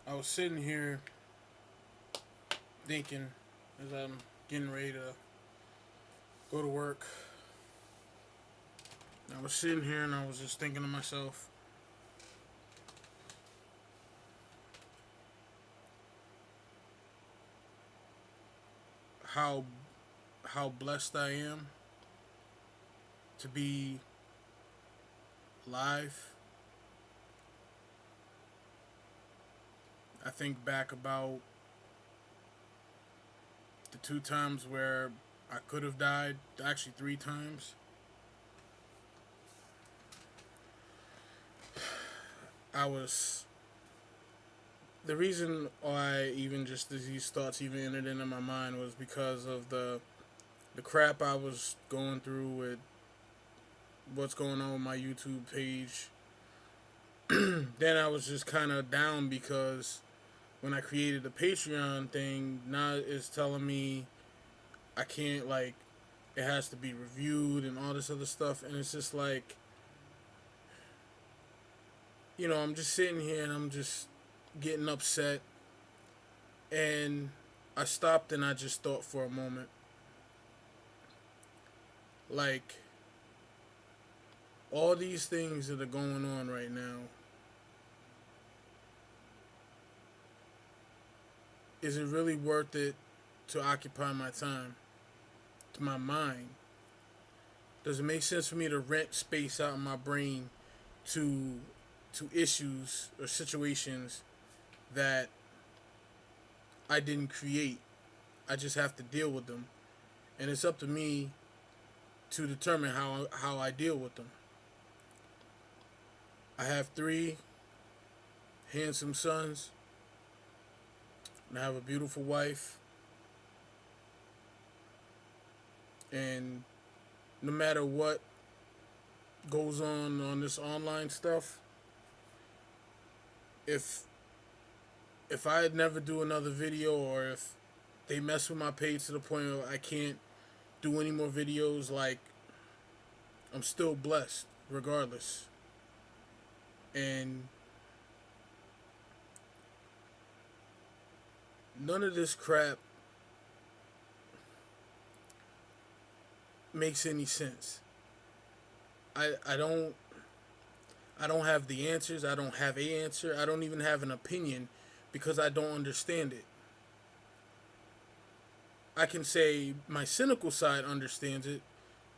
I was sitting here thinking as I'm getting ready to go to work. I was sitting here and I was just thinking to myself how blessed I am to be alive. I think back about the two times where I could have died, actually three times. I was the reason why even just these thoughts even entered into my mind was because of the crap I was going through with what's going on with my YouTube page. Then I was just kind of down because when I created the Patreon thing, now it's telling me I can't, like, it has to be reviewed and all this other stuff, and it's just like, I'm just sitting here and I'm just getting upset, and I stopped and I just thought for a moment, like, all these things that are going on right now, is it really worth it to occupy my time, to my mind? Does it make sense for me to rent space out in my brain to issues or situations that I didn't create? I just have to deal with them, and it's up to me to determine how I deal with them. I have three handsome sons, and I have a beautiful wife, and no matter what goes on this online stuff, if I never do another video, or if they mess with my page to the point where I can't do any more videos, like, I'm still blessed regardless. And none of this crap makes any sense. I don't have the answers. I don't have a answer. I don't even have an opinion because I don't understand it. I can say my cynical side understands it,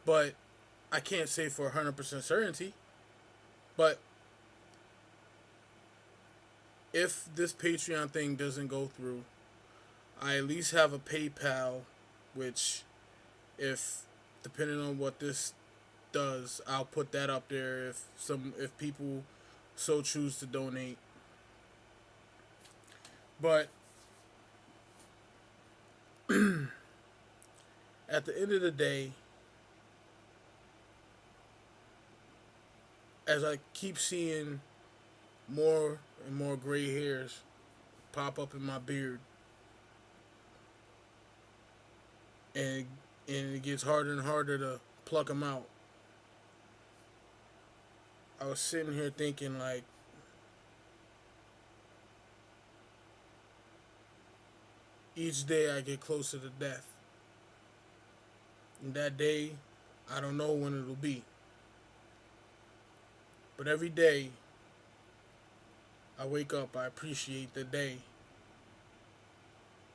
but I can't say for 100% certainty. But if this Patreon thing doesn't go through, I at least have a PayPal, which, if depending on what this does, I'll put that up there if people so choose to donate. But at the end of the day, as I keep seeing more and more gray hairs pop up in my beard, and it gets harder and harder to pluck them out, I was sitting here thinking, like, each day I get closer to death. And that day, I don't know when it'll be. But every day I wake up, I appreciate the day.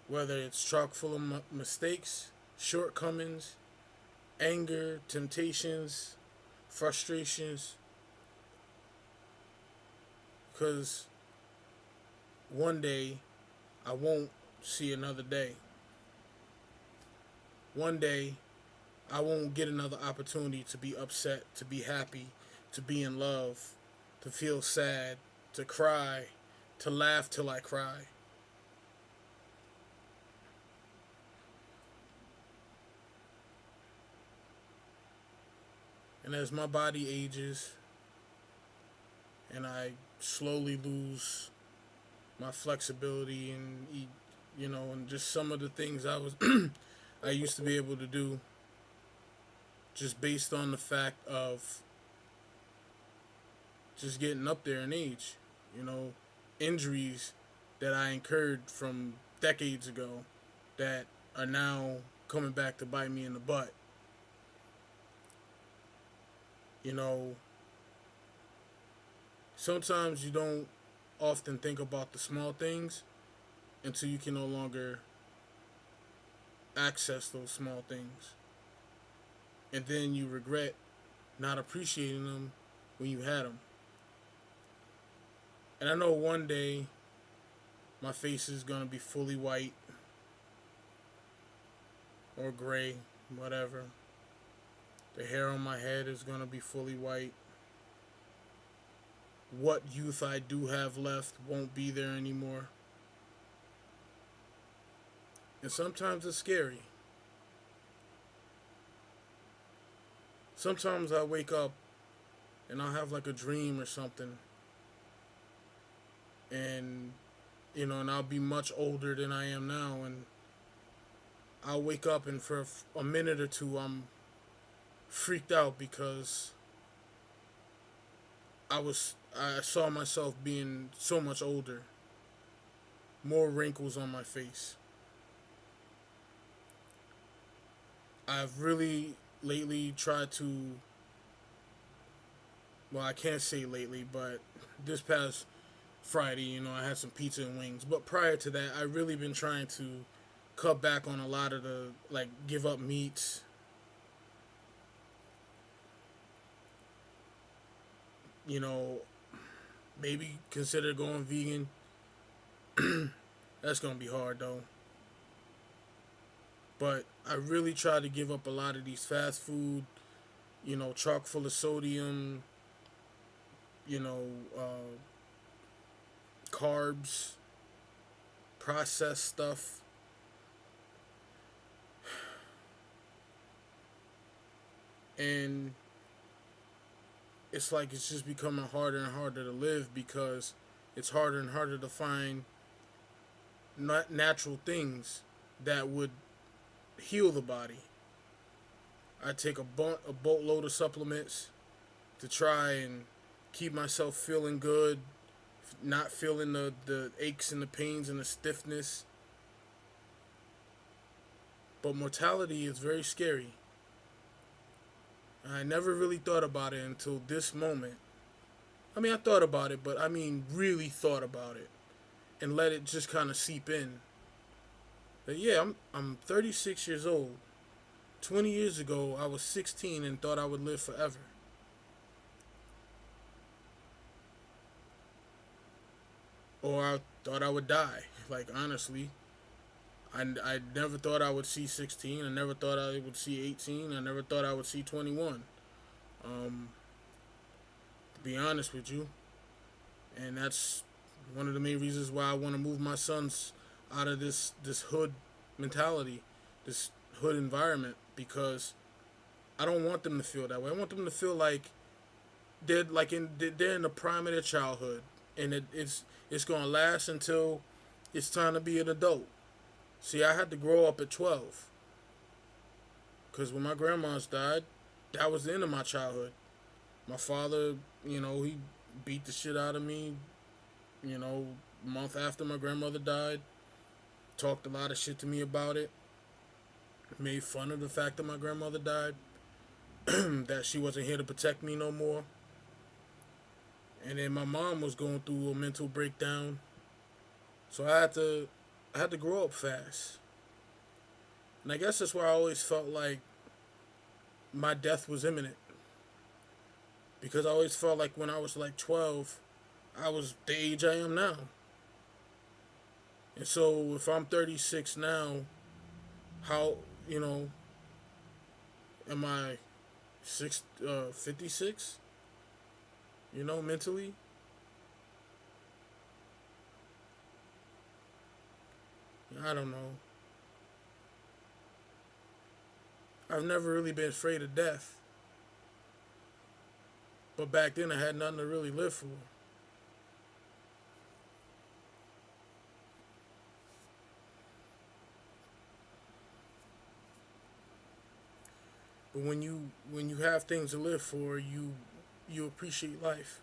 Whether it's chock full of mistakes, shortcomings, anger, temptations, frustrations. Because one day I won't see another day. One day I won't get another opportunity to be upset, to be happy, to be in love, to feel sad, to cry, to laugh till I cry. And as my body ages and I slowly lose my flexibility and and just some of the things I was I used to be able to do, just based on the fact of just getting up there in age, injuries that I incurred from decades ago that are now coming back to bite me in the butt. You know, sometimes you don't often think about the small things until you can no longer access those small things. And then you regret not appreciating them when you had them. And I know one day my face is going to be fully white or gray, whatever. The hair on my head is going to be fully white. What youth I do have left won't be there anymore. And sometimes it's scary. Sometimes I wake up and I'll have like a dream or something. And, and I'll be much older than I am now. And I'll wake up and for a minute or two I'm freaked out because I saw myself being so much older, more wrinkles on my face. I've really lately tried to, well, I can't say lately, but this past Friday, I had some pizza and wings. But prior to that, I really been trying to cut back on a lot of the, like, give up meats. Maybe consider going vegan. That's going to be hard, though. But I really try to give up a lot of these fast food, chock full of sodium, you know, carbs, processed stuff. And it's like it's just becoming harder and harder to live because it's harder and harder to find not natural things that would heal the body. I take a boatload of supplements to try and keep myself feeling good, not feeling the aches and the pains and the stiffness. But mortality is very scary. I never really thought about it until this moment. I mean, I thought about it, but I mean, really thought about it and let it just kind of seep in. But yeah, I'm 36 years old. 20 years ago, I was 16 and thought I would live forever. Or I thought I would die. Like, honestly, I never thought I would see 16. I never thought I would see 18. I never thought I would see 21. To be honest with you. And that's one of the main reasons why I want to move my sons out of this hood mentality, this hood environment, because I don't want them to feel that way. I want them to feel like they're in the prime of their childhood, and it's gonna last until it's time to be an adult. See, I had to grow up at 12, because when my grandmas died, that was the end of my childhood. My father, he beat the shit out of me, a month after my grandmother died. Talked a lot of shit to me about it. Made fun of the fact that my grandmother died. That she wasn't here to protect me no more. And then my mom was going through a mental breakdown. So I had to grow up fast. And I guess that's why I always felt like my death was imminent. Because I always felt like when I was like 12, I was the age I am now. And so if I'm 36 now, how, am I 56? Mentally? I don't know. I've never really been afraid of death. But back then I had nothing to really live for. But when you have things to live for, you appreciate life.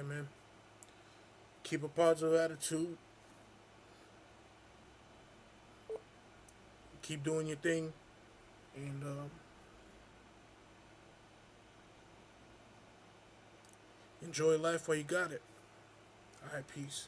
Alright, man. Keep a positive attitude. Keep doing your thing. And enjoy life while you got it. Alright, peace.